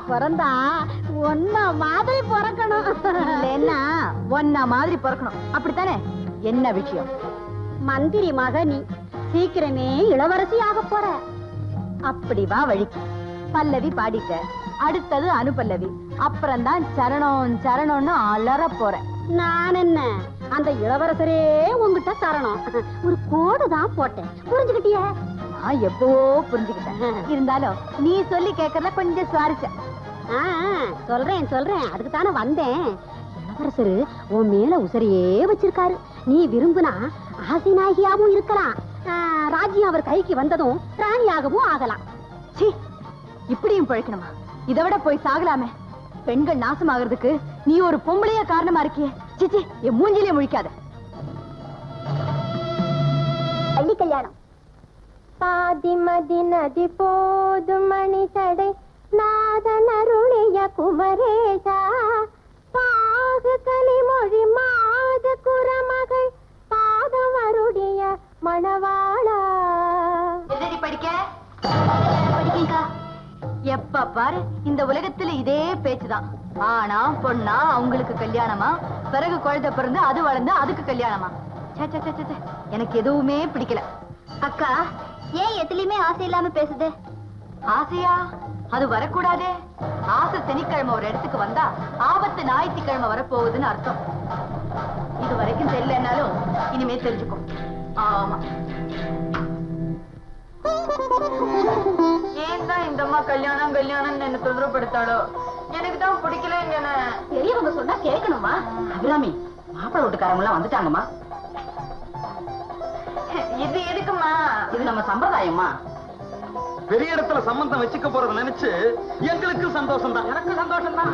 பிறந்தா ஒன்ன மாதிரி பிறக்கணும். இல்லைன்னா ஒன்ன மாதிரி பிறக்கணும். அப்படித்தானே? என்ன விஷயம்? மந்திரி மக நீ சீக்கிரமே இளவரசி ஆக போற. அப்படி வா வழிக்கு. பல்லவி பாடிட்ட, அடுத்தது அனுபல்லவி, அப்புறம்தான் சரணம் சரணம்னு அலற போறேன். நான் என்ன அந்த இளவரசரே உங்ககிட்ட சரணம் ஒரு கோடு தான் போட்டேன். புரிஞ்சுக்கிட்டிய? நான் எப்பவோ புரிஞ்சுக்கிட்டேன். இருந்தாலும் நீ சொல்லி கேட்கறத கொஞ்சம் சுவாரஸ்யம். சொல்றேன் சொல்றேன், அதுக்கு தானே வந்தேன். இளவரசரு உன் மேல உசரையே வச்சிருக்காரு. நீ விரும்புனா ஆசை நாயகியாவும் இருக்கலாம். ராஜ்யம் அவர் கைக்கு வந்ததும் ராணியாகவும் ஆகலாம். சி, இப்படியும் பழைக்கணுமா? இதை விட போய் சாகலாமே. பெண்கள் நாசமாகிறதுக்கு நீ ஒரு பொம்பளைய காரணமா இருக்கியே. சிச்சி, என் மூஞ்சிலே முழிக்காத. பள்ளி கல்யாணம். பாதி மதி நதி போது மணி தடை நாதனருளிய குமரேசா பாகு கலிமொழி மாத குரமகள் பாதம் அருடைய மணவாளா. எதடி படிக்க? படிக்கா. எப்ப பாரு இந்த உலகத்துல இதே பேச்சுதான். ஆனா பொண்ணா அவங்களுக்கு கல்யாணமா, பிறகு குழந்தை பிறந்து அது வளர்ந்து அதுக்கு கல்யாணமா. எனக்கு எதுவுமே பிடிக்கல. அக்கா, ஏன் எதுலயுமே ஆசை இல்லாம பேசுது? ஆசையா? அது வரக்கூடாதே. ஆசை சனிக்கிழமை ஒரு இடத்துக்கு வந்தா ஆபத்து ஞாயிற்றுக்கிழமை வரப்போகுதுன்னு அர்த்தம். இது வரைக்கும் தெரியலனாலும் இனிமே தெரிஞ்சுக்கும். ஆமா. ஏன் தான் இந்த அம்மா கல்யாணம் கல்யாணம் என்ன தொந்தரப்படுத்தாளோ? எனக்கு தான் பிடிக்கல. பெரியவங்க சொன்னா கேட்கணுமா? அபிராமி, மாப்பிள்ளை வீட்டுக்காரங்க எல்லாம் வந்துட்டாங்கம்மா. இது எதுக்குமா? இது நம்ம சம்பிரதாயம்மா. பெரிய இடத்துல சம்பந்தம் வச்சுக்க போறத நினைச்சு எங்களுக்கு சந்தோஷம் தான். எனக்கு சந்தோஷம் தான்.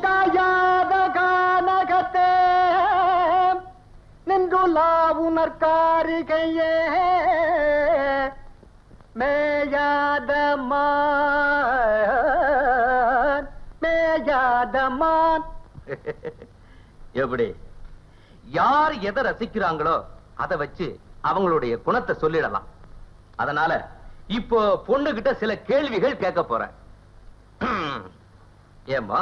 காயாத கானகத்தே நின்றுலாவுணர்காரிகையே மேயாத மேயாதமான். எப்படி? யார் எதை ரசிக்கிறாங்களோ அதை வச்சு அவங்களுடைய குணத்தை சொல்லிடலாம். அதனால இப்போ பொண்ணுகிட்ட சில கேள்விகள் கேட்க போறேன். ஏமா,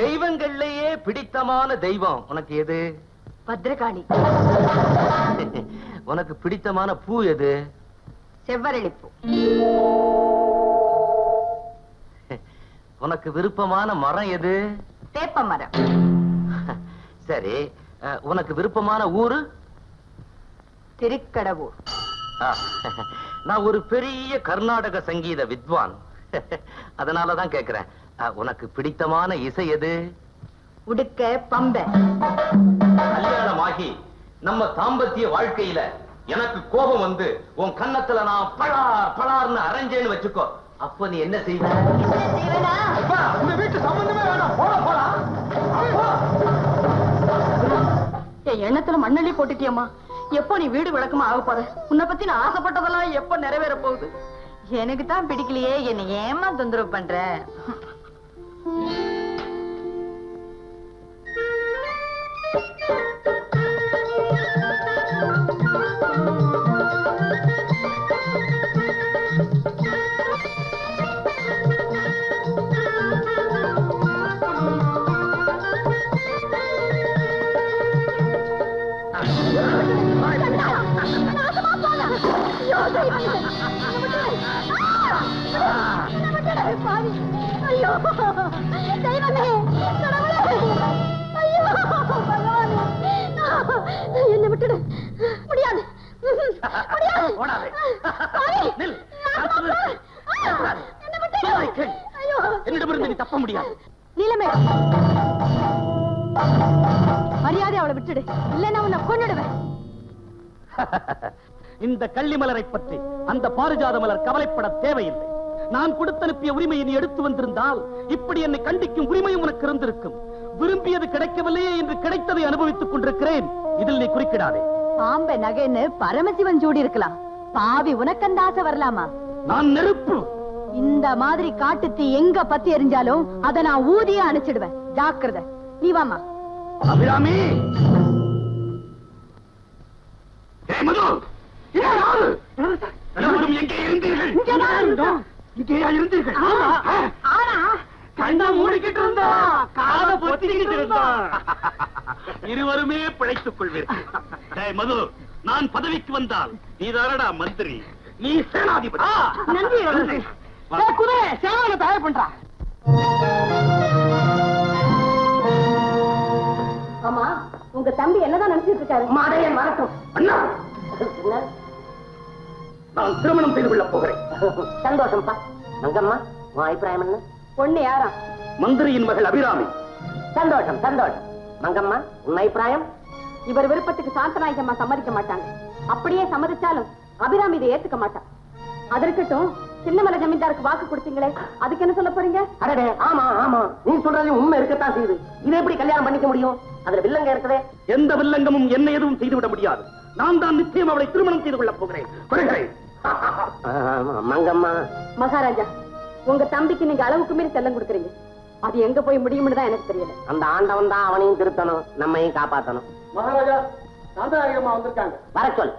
தெய்வங்கள்லயே பிடித்தமான தெய்வம் உனக்கு எது? பத்ரகாளி. உனக்கு பிடித்தமான பூ எது? செவ்வரளிப்பூ. உனக்கு விருப்பமான மரம் எது? வேப்ப மரம். சரி, உனக்கு விருப்பமான ஊரு? திருக்கடவூர். நான் ஒரு பெரிய கர்நாடக சங்கீத வித்வான். அதனாலதான் கேக்குறேன், உனக்கு பிடித்தமான இசை எது? உடுக்க பம்பை. கல்யாணமாகி நம்ம தாம்பத்திய வாழ்க்கையில எனக்கு கோபம் வந்து உன் கன்னத்துல நான் பளார் பளார்னு அரைஞ்சேன்னு வச்சுக்கோ, அப்ப நீ என்ன செய்வ? உங்க வீட்டு சம்பந்தமே வேணாம், போலாம். என் எண்ணத்துல மண்ணள்ளி போட்டுட்டியம்மா. எப்போ நீ வீடு விளக்கமா ஆக போற? உன்னை பத்தி நான் ஆசைப்பட்டதெல்லாம் எப்ப நிறைவேற போகுது? எனக்கு தான் பிடிக்கலையே, என்ன ஏமா தொந்தரவு பண்ற? என்ன விட்டுடு. முடியாது. என்னிடமிருந்து நீ தப்ப முடியாது. நீலமே, மரியாதை அவளை விட்டுடு, இல்லைன்னா உன்னை கொன்னுடுவேன். இந்த கள்ளிமலரை பற்றி அந்த பாரிஜாத மலர் கவலைப்பட தேவையில்லை. நான் கொடுத்தனுப்பிய உரிமையை நீ எடுத்து வந்திருந்தால் இப்படி என்னை கண்டிக்கும் உரிமையும் உனக்கு இருந்திருக்கும். விரும்பியது கிடைக்கவில்லையே என்று கிடைத்ததை அனுபவித்துக் கொண்டிருக்கிறேன். இதில் நீ குறுக்கிடாதே. பாம்பை நகைன்னு பரமசிவன் சூடி இருக்கலாம், பாவி உனக்கு அந்த ஆசை வரலாமா? நான் நெருப்பு. இந்த மாதிரி காட்டு தீ எங்க பத்தி எரிஞ்சாலும் அதை நான் ஊதியா அணைச்சிடுவேன். ஜாக்கிரதை. நீ வாமா. அபிராமி! மது! எல்லோரும் எங்கே இருந்தீர்கள்? இங்கேயா இருந்தீர்கள்? கண்ணா மூடிக்கிட்டு இருந்தா, காதை பொத்திக்கிட்டு இருந்தா. இருவருமே பிழைத்துக் கொள்வீர்கள். மது, நான் பதவிக்கு வந்தால் நீதானடா மந்திரி, நீ சேனாதிபதி. நன்றி. குதிரை சேனாவை தயார் பண்றா. ஆமா, உங்க தம்பி என்னதான் நினைச்சிட்டு இருக்காரு? மாடையன் வரட்டும். அண்ணா, நான் திருமணம் செய்து கொள்ளப் போகிறேன். சந்தோஷம்ப்பா. மங்கம்மா, உன் அபிப்பிராயம் என்ன? பொண்ணு யாரா? மந்திரியின் மகள் அபிராமி. சந்தோஷம் சந்தோஷம். மங்கம்மா, உன் அபிப்பிராயம்? இவர் விருப்பத்துக்கு சாந்தநாயகம்மா சம்மதிக்க மாட்டாங்க. அப்படியே சம்மதிச்சாலும் அபிராமி இதை ஏத்துக்க மாட்டான். அது இருக்கட்டும், சின்னமலை ஜமீன்தாருக்கு வாக்கு கொடுத்தீங்களே, அதுக்கு என்ன சொல்ல போறீங்க? அடடே, ஆமா ஆமா, நீ சொல்றது உண்மை இருக்கத்தான் செய்யுது. இதை எப்படி கல்யாணம் பண்ணிக்க முடியும்? அதுல வில்லங்க இருக்குதே. எந்த வில்லங்கமும் என்ன எதுவும் செய்துவிட முடியாது. நான் தான் நிச்சயம் அவளை திருமணம் செய்து கொள்ளப் போகிறேன். வருகிறேன். மங்கம்மா, மகாராஜா, உங்க தம்பிக்கு நீங்க அளவுக்கு மீறி செல்லம் கொடுக்குறீங்க. அது எங்க போய் முடியும்னு தான் எனக்கு தெரியல. அந்த ஆண்டவன் தான் அவனையும் திருத்தணும், நம்மையும் காப்பாத்தணும். மகாராஜா, சாந்தநாயகம்மா வந்திருக்காங்க. வர சொல்.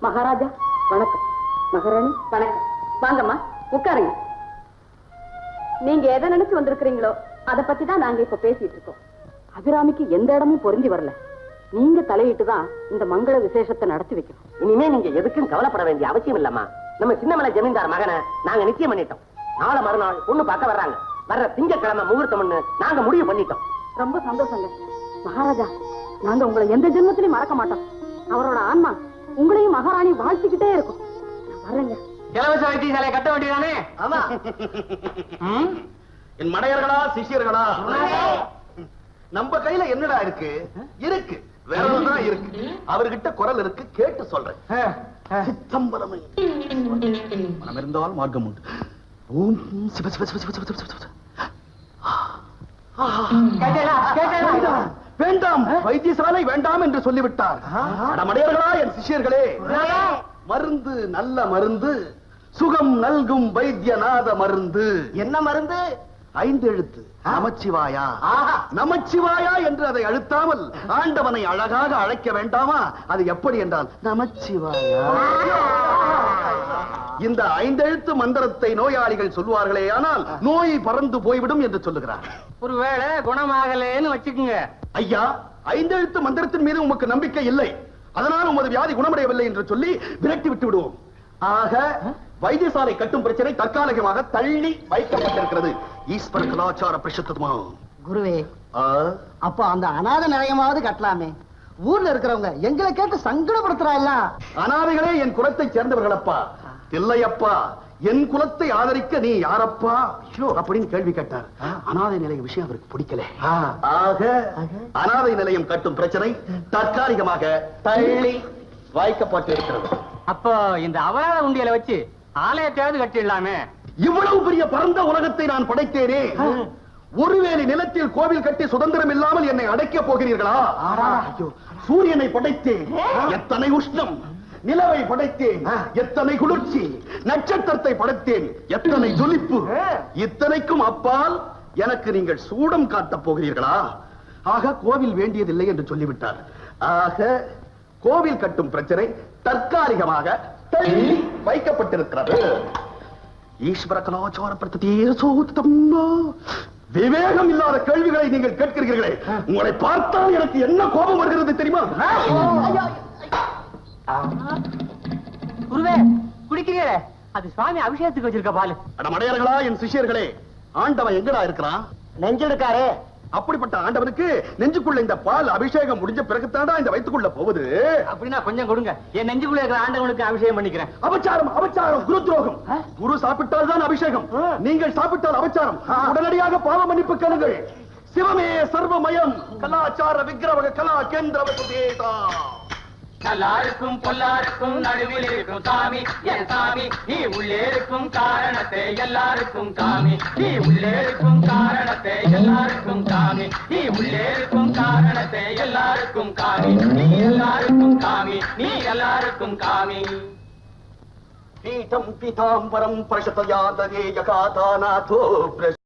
மகாராஜா வணக்கம். மகாராணி வணக்கம். வாங்கம்மா உட்காருங்க. நீங்க எதை நினைச்சு வந்திருக்கிறீங்களோ அதை பத்தி தான் நாங்க இப்ப பேசிட்டு இருக்கோம். அபிராமிக்கு எந்த இடமும் பொருந்தி வரல. நீங்க தலையிட்டுதான் இந்த மங்கள விசேஷத்தை நடத்தி வைக்கணும். இனிமே நீங்க எதுக்கும் கவலைப்பட வேண்டிய அவசியம் இல்லம்மா. நம்ம சின்னமலை ஜமீன்தார் மகனை நாங்க நிச்சயம் பண்ணிட்டோம். நாளை மறுநாள் பொண்ணு பார்க்க வர்றாங்க. வர்ற திங்கட்கிழமை முகூர்த்தம்னு நாங்க முடிவு பண்ணிட்டோம். ரொம்ப சந்தோஷங்க மகாராஜா. நாங்க உங்களை எந்த ஜென்மத்திலையும் மறக்க மாட்டோம். அவரோட ஆன்மா உங்களையும் மகாராணி வாழ்த்திக்கிட்டே இருக்கும். வரேங்க. இலவச வைத்தியசாலை கட்ட வேண்டியதானே? ஆமா. என் மடையர்களா சிஷியர்களா, நம்ம கையில என்னடா இருக்கு? இருக்கு, வேற ஒன்றுதான் இருக்கு. அவர்கிட்ட குரல் இருக்கு, கேட்டு சொல்றேன். சித்தம்பரமே மனம் இருந்தால் மார்க்கம் உண்டு. ஓம் சிவ சிவ சிவ சிவ சிவ சிவ சிவ. வேண்டாம், வைத்தியசாலை வேண்டாம் என்று சொல்லிவிட்டார். மடையர்களா என் சிஷியர்களே, மருந்து நல்ல மருந்து, சுகம் நல்கும் வைத்தியநாத மருந்து. என்ன மருந்து? 5 எழுத்து நமச்சிவாயா. நமச்சிவாயா என்று அதை அழுத்தாமல் ஆண்டவனை அழகாக அழைக்க வேண்டாமா? அது எப்படி என்றால் நமச்சிவாயா. இந்த 5 எழுத்து மந்திரத்தை நோயாளிகள் சொல்வார்களே, ஆனால் நோய் பறந்து போய்விடும் என்று சொல்லுகிறார். ஒருவேளை குணமாகலேன்னு வச்சுக்குங்க. ஐயா, 5 எழுத்து மந்திரத்தின் மீது உமக்கு நம்பிக்கை இல்லை, அதனால் உமது வியாதி குணமடையவில்லை என்று சொல்லி விரட்டி விட்டு விடுவோம். ஆக வைத்தியசாலை கட்டும் பிரச்சனை தற்காலிகமாக தள்ளி வைக்கப்பட்டிருக்கிறது. ஈஸ்வர கலாச்சார பிரசித்தமா. குருவே, அப்ப அந்த அநாத நிலையமாவது கட்டலாமே. ஊர்ல இருக்கிறவங்க எங்களை கேட்டு சங்கடப்படுத்துறாங்க. அனாதைகளே என் குலத்தை சேர்ந்தவர்களப்பா. இல்லையப்பா, என் குலத்தை ஆதரிக்க நீ யாரப்பா அப்படின்னு கேள்வி கேட்டார். அனாதை நிலைய விஷயம் அவருக்கு பிடிக்கல. ஆக அனாதை நிலையம் கட்டும் பிரச்சனை தற்காலிகமாக தள்ளி வைக்கப்பட்டிருக்கிறது. அப்போ இந்த அபராத உண்டியலை வச்சு ஆலயத்தையாவது கட்டிடலாமே. இவ்வளவு பெரிய பரந்த உலகத்தை நான் படைத்தேனே, ஒருவேளை நிலத்தில் கோவில் கட்டி சுதந்திரம் இல்லாமல் என்னை அடைக்கப் போகிறீர்களா? சூரியனை படைத்தேன், எத்தனை உஷ்ணம். நிலவை படைத்தேன், எத்தனை குளிர்ச்சி. நட்சத்திரத்தை படைத்தேன், எத்தனை ஜொலிப்பு. இத்தனைக்கும் அப்பால் எனக்கு நீங்கள் சூடம் காட்டப் போகிறீர்களா? ஆக கோவில் வேண்டியதில்லை என்று சொல்லிவிட்டார். ஆக கோவில் கட்டும் பிரச்சனை தற்காலிகமாக தள்ளி வைக்கப்பட்டிருக்கிறது. ஈஸ்வர கலாச்சார விவேகம் இல்லாத கேள்விகளை நீங்கள் கேட்கிறீர்களே, உங்களை பார்த்தால் எனக்கு என்ன கோபம் வருகிறது தெரியுமா? குருவே, குடிக்கிறீங்களே, அது சுவாமி அபிஷேகத்துக்கு வச்சிருக்க பால். மடையர்களா என் சிஷியர்களே, ஆண்டவன் எங்கடா இருக்கிறான்? நெஞ்செடுக்காரே. அப்படிப்பட்ட ஆண்டவனுக்கு நெஞ்சுக்குள்ள இந்த பால் அபிஷேகம் முடிஞ்ச பிறகுதான்டா இந்த வயிற்றுக்குள்ள போகுது. அப்படின்னா கொஞ்சம் கொடுங்க, என் நெஞ்சுக்குள்ள இருக்கிற ஆண்டவனுக்கு அபிஷேகம் பண்ணிக்கிறேன். அபச்சாரம், அபச்சாரம், குரு துரோகம். குரு சாப்பிட்டால் தான் அபிஷேகம், நீங்கள் சாப்பிட்டால் அபச்சாரம். உடனடியாக பாவ மன்னிப்பு கேளுங்கள். சிவமே சர்வமயம், கலாச்சார விக்கிரக கலா கேந்திர. நல்லாருக்கும் பொல்லாருக்கும் நடுவில் இருக்கும் சாமி, என் சாமி. நீ உள்ளே இருக்கும் காரணத்தை எல்லாருக்கும் காமி. நீ உள்ளே இருக்கும் காரணத்தை எல்லாருக்கும் காமி. நீ உள்ளே இருக்கும் காரணத்தை எல்லாருக்கும் காமி. நீ எல்லாருக்கும் காமி. நீ எல்லாருக்கும் காமி. பீடம் பீதாம்பரம் பரிஷதயாதரே யகாதாநாதோ